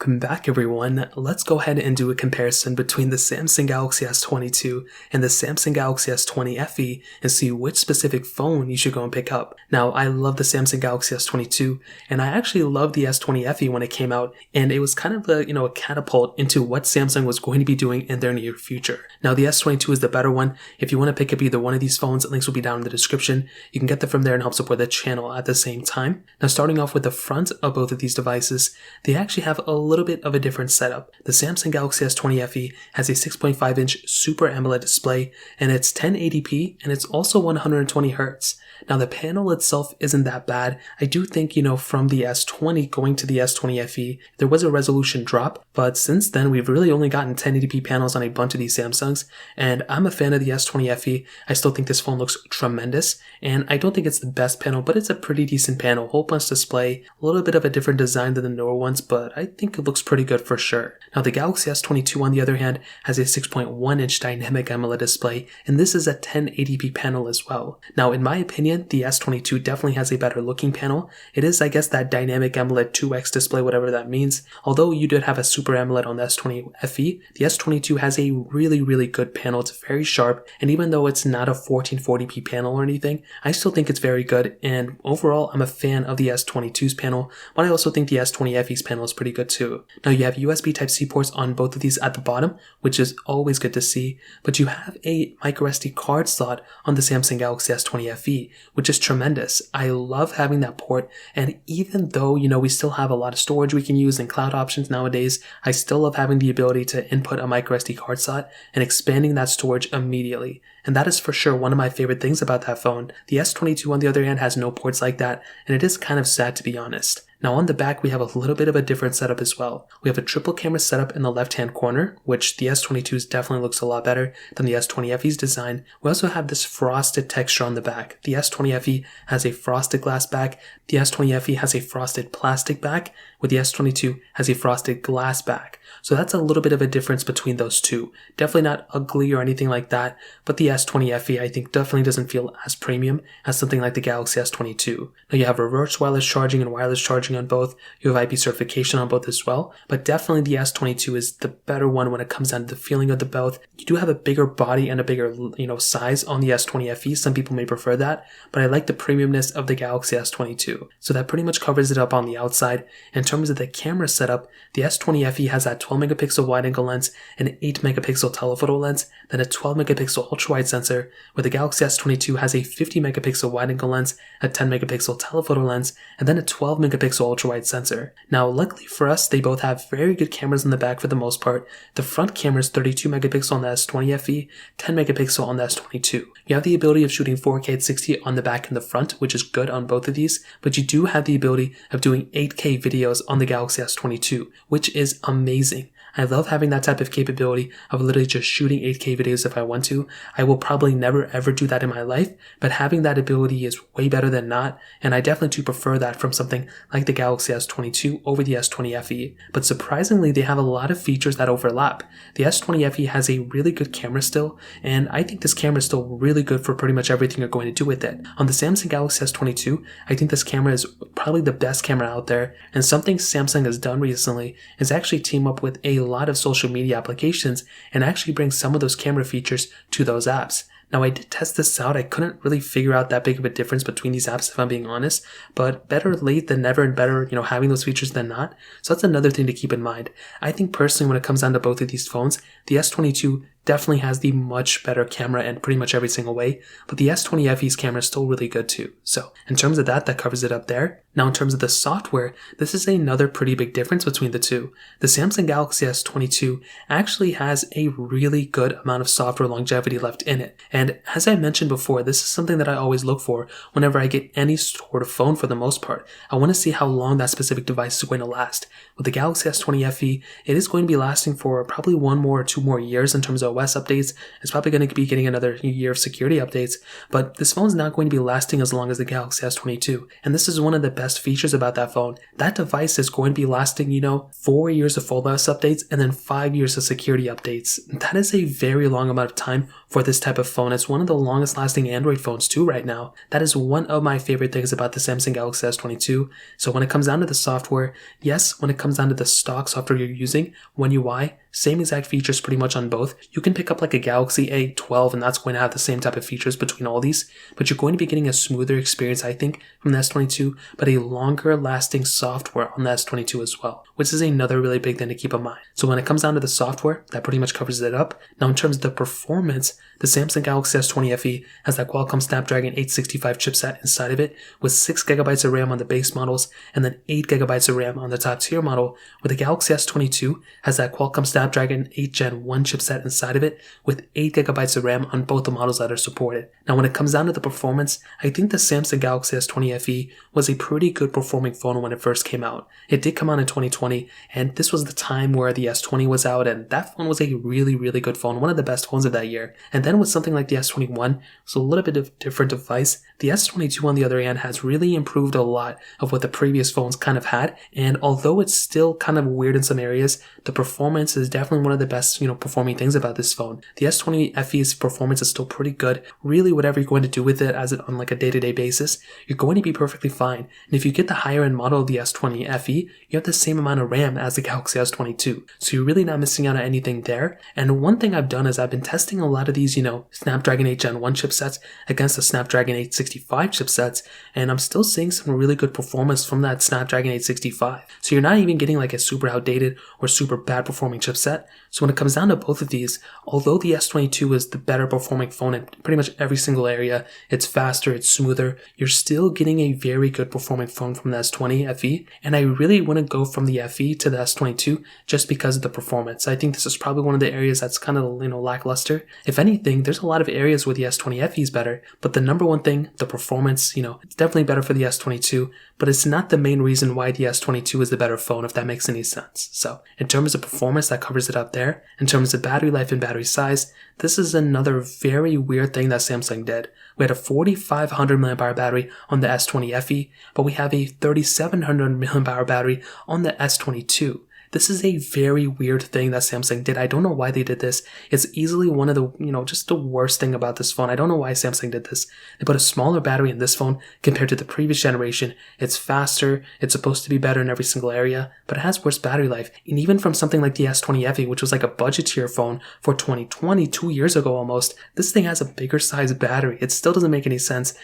Welcome back everyone. Let's go ahead and do a comparison between the Samsung Galaxy S22 and the Samsung Galaxy S20 FE and see which specific phone you should go and pick up. Now, I love the Samsung Galaxy S22 and I actually loved the S20 FE when it came out, and it was kind of a catapult into what Samsung was going to be doing in their near future. Now, the S22 is the better one. If you want to pick up either one of these phones, links will be down in the description. You can get them from there and help support the channel at the same time. Now, starting off with the front of both of these devices, they actually have a little bit of a different setup. The Samsung Galaxy S20 FE has a 6.5-inch Super AMOLED display, and it's 1080p, and it's also 120Hz. Now, the panel itself isn't that bad. I do think, from the S20 going to the S20 FE, there was a resolution drop, but since then, we've really only gotten 1080p panels on a bunch of these Samsungs, and I'm a fan of the S20 FE. I still think this phone looks tremendous, and I don't think it's the best panel, but it's a pretty decent panel. Whole bunch display, a little bit of a different design than the newer ones, but I think it looks pretty good for sure. Now, the Galaxy S22, on the other hand, has a 6.1-inch dynamic AMOLED display, and this is a 1080p panel as well. Now, in my opinion, the S22 definitely has a better looking panel. It is, I guess, that dynamic AMOLED 2X display, whatever that means. Although you did have a Super AMOLED on the S20 FE, the S22 has a really good panel. It's very sharp, and even though it's not a 1440p panel or anything, I still think it's very good, and overall, I'm a fan of the S22's panel, but I also think the S20 FE's panel is pretty good too. Now, you have USB Type-C ports on both of these at the bottom, which is always good to see, but you have a microSD card slot on the Samsung Galaxy S20 FE, which is tremendous. I love having that port, and even though, we still have a lot of storage we can use and cloud options nowadays, I still love having the ability to input a microSD card slot and expanding that storage immediately. And that is for sure one of my favorite things about that phone. The S22, on the other hand, has no ports like that, and it is kind of sad, to be honest. Now, on the back, we have a little bit of a different setup as well. We have a triple camera setup in the left-hand corner, which the S22's definitely looks a lot better than the S20 FE's design. We also have this frosted texture on the back. The S20 FE has a frosted glass back. The S20 FE has a frosted plastic back, where the S22 has a frosted glass back. So that's a little bit of a difference between those two. Definitely not ugly or anything like that, but the S20 FE, I think, definitely doesn't feel as premium as something like the Galaxy S22. Now, you have reverse wireless charging and wireless charging on both. You have IP certification on both as well, but definitely the S22 is the better one when it comes down to the feeling of the both. You do have a bigger body and a bigger, size on the S20 FE. Some people may prefer that, but I like the premiumness of the Galaxy S22. So that pretty much covers it up on the outside. In terms of the camera setup, the S20 FE has that 12 megapixel wide angle lens, an 8 megapixel telephoto lens, then a 12 megapixel ultra wide sensor, where the Galaxy S22 has a 50 megapixel wide angle lens, a 10 megapixel telephoto lens, and then a 12 megapixel ultra wide sensor. Now, luckily for us, they both have very good cameras in the back for the most part. The front camera is 32 megapixel on the S20 FE, 10 megapixel on the S22. You have the ability of shooting 4K at 60 on the back and the front, which is good on both of these, but you do have the ability of doing 8K videos on the Galaxy S22, which is amazing. I love having that type of capability of literally just shooting 8K videos if I want to. I will probably never ever do that in my life, but having that ability is way better than not, and I definitely do prefer that from something like the Galaxy S22 over the S20 FE. But surprisingly, they have a lot of features that overlap. The S20 FE has a really good camera still, and I think this camera is still really good for pretty much everything you're going to do with it. On the Samsung Galaxy S22, I think this camera is probably the best camera out there, and something Samsung has done recently is actually team up with a lot of social media applications and actually bring some of those camera features to those apps. Now, I did test this out. I couldn't really figure out that big of a difference between these apps, if I'm being honest, but better late than never, and better, having those features than not. So that's another thing to keep in mind. I think personally, when it comes down to both of these phones, the S22 definitely has the much better camera in pretty much every single way, but the S20 FE's camera is still really good too. So in terms of that covers it up there. Now, in terms of the software, this is another pretty big difference between the two. The Samsung Galaxy S22 actually has a really good amount of software longevity left in it. And as I mentioned before, this is something that I always look for whenever I get any sort of phone for the most part. I want to see how long that specific device is going to last. With the Galaxy S20 FE, it is going to be lasting for probably 1 more or 2 more years in terms of OS updates. It's probably going to be getting another year of security updates, but this phone's not going to be lasting as long as the Galaxy S22. And this is one of the best features about that phone. That device is going to be lasting, 4 years of full OS updates and then 5 years of security updates. That is a very long amount of time for this type of phone. It's one of the longest lasting Android phones too right now. That is one of my favorite things about the Samsung Galaxy S22. So when it comes down to the software, yes, when it comes down to the stock software you're using, One UI, same exact features pretty much on both. You can pick up like a Galaxy A12 and that's going to have the same type of features between all these, but you're going to be getting a smoother experience, I think, from the S22, but a longer lasting software on the S22 as well, which is another really big thing to keep in mind. So when it comes down to the software, that pretty much covers it up. Now in terms of the performance, the Samsung Galaxy S20 FE has that Qualcomm Snapdragon 865 chipset inside of it with 6GB of RAM on the base models and then 8GB of RAM on the top tier model, where the Galaxy S22 has that Qualcomm Snapdragon 8 Gen 1 chipset inside of it with 8GB of RAM on both the models that are supported. Now when it comes down to the performance, I think the Samsung Galaxy S20 FE was a pretty good performing phone when it first came out. It did come out in 2020 and this was the time where the S20 was out and that phone was a really, really good phone, one of the best phones of that year. And then with something like the S21, it's a little bit of a different device. The S22 on the other hand has really improved a lot of what the previous phones kind of had, and although it's still kind of weird in some areas, the performance is definitely one of the best, performing things about this phone. The S20 FE's performance is still pretty good. Really, whatever you're going to do with it as it on like a day-to-day basis, you're going to be perfectly fine. And if you get the higher end model of the S20 FE, you have the same amount of RAM as the Galaxy S22. So you're really not missing out on anything there. And one thing I've done is I've been testing a lot of these, Snapdragon 8 Gen 1 chipsets against the Snapdragon 865 chipsets, and I'm still seeing some really good performance from that Snapdragon 865. So you're not even getting like a super outdated or super bad performing chipset. So when it comes down to both of these, although the S22 is the better performing phone in pretty much every single area, it's faster, it's smoother, you're still getting a very good performing phone from the S20 FE, and I really wouldn't go from the FE to the S22 just because of the performance. I think this is probably one of the areas that's kind of, lackluster. If anything, there's a lot of areas where the S20 FE is better, but the number one thing, the performance, it's definitely better for the S22, but it's not the main reason why the S22 is the better phone, if that makes any sense. So in terms of performance, that covers it up there. In terms of battery life and battery size, this is another very weird thing that Samsung did. We had a 4500 mAh battery on the S20 FE, but we have a 3700 mAh battery on the S22. This is a very weird thing that Samsung did. I don't know why they did this. It's easily one of the, just the worst thing about this phone. I don't know why Samsung did this. They put a smaller battery in this phone compared to the previous generation. It's faster. It's supposed to be better in every single area, but it has worse battery life. And even from something like the S20 FE, which was like a budget tier phone for 2020, 2 years ago almost, this thing has a bigger size battery. It still doesn't make any sense.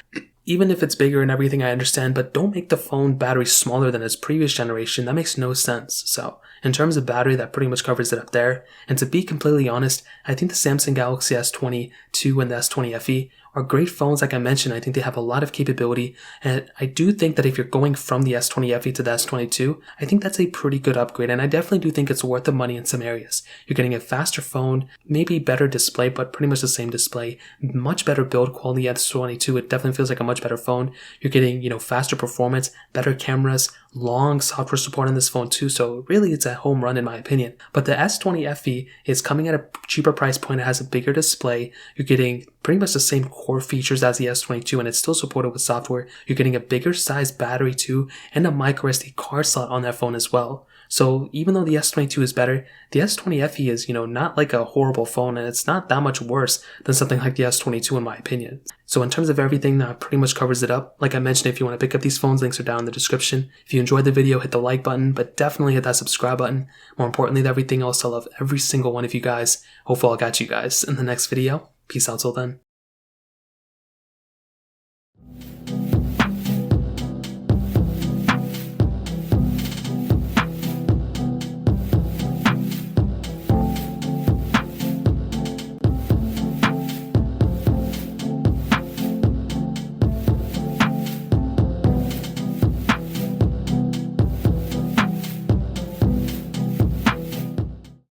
Even if it's bigger and everything, I understand, but don't make the phone battery smaller than its previous generation. That makes no sense. So in terms of battery, that pretty much covers it up there. And to be completely honest, I think the Samsung Galaxy S22 and the S20 FE are great phones. Like I mentioned, I think they have a lot of capability. And I do think that if you're going from the S20 FE to the S22, I think that's a pretty good upgrade. And I definitely do think it's worth the money in some areas. You're getting a faster phone, maybe better display, but pretty much the same display, much better build quality. S22, it definitely feels like a much better phone. You're getting, faster performance, better cameras, long software support on this phone too. So really it's a home run in my opinion. But the S20 FE is coming at a cheaper price point. It has a bigger display. You're getting pretty much the same core features as the S22 and it's still supported with software. You're getting a bigger size battery too and a micro SD card slot on that phone as well. So even though the S22 is better, the S20 FE is, not like a horrible phone and it's not that much worse than something like the S22 in my opinion. So in terms of everything, that pretty much covers it up. Like I mentioned, if you want to pick up these phones, links are down in the description. If you enjoyed the video, hit the like button, but definitely hit that subscribe button. More importantly than everything else, I love every single one of you guys. Hopefully I'll catch you guys in the next video. Peace out till then.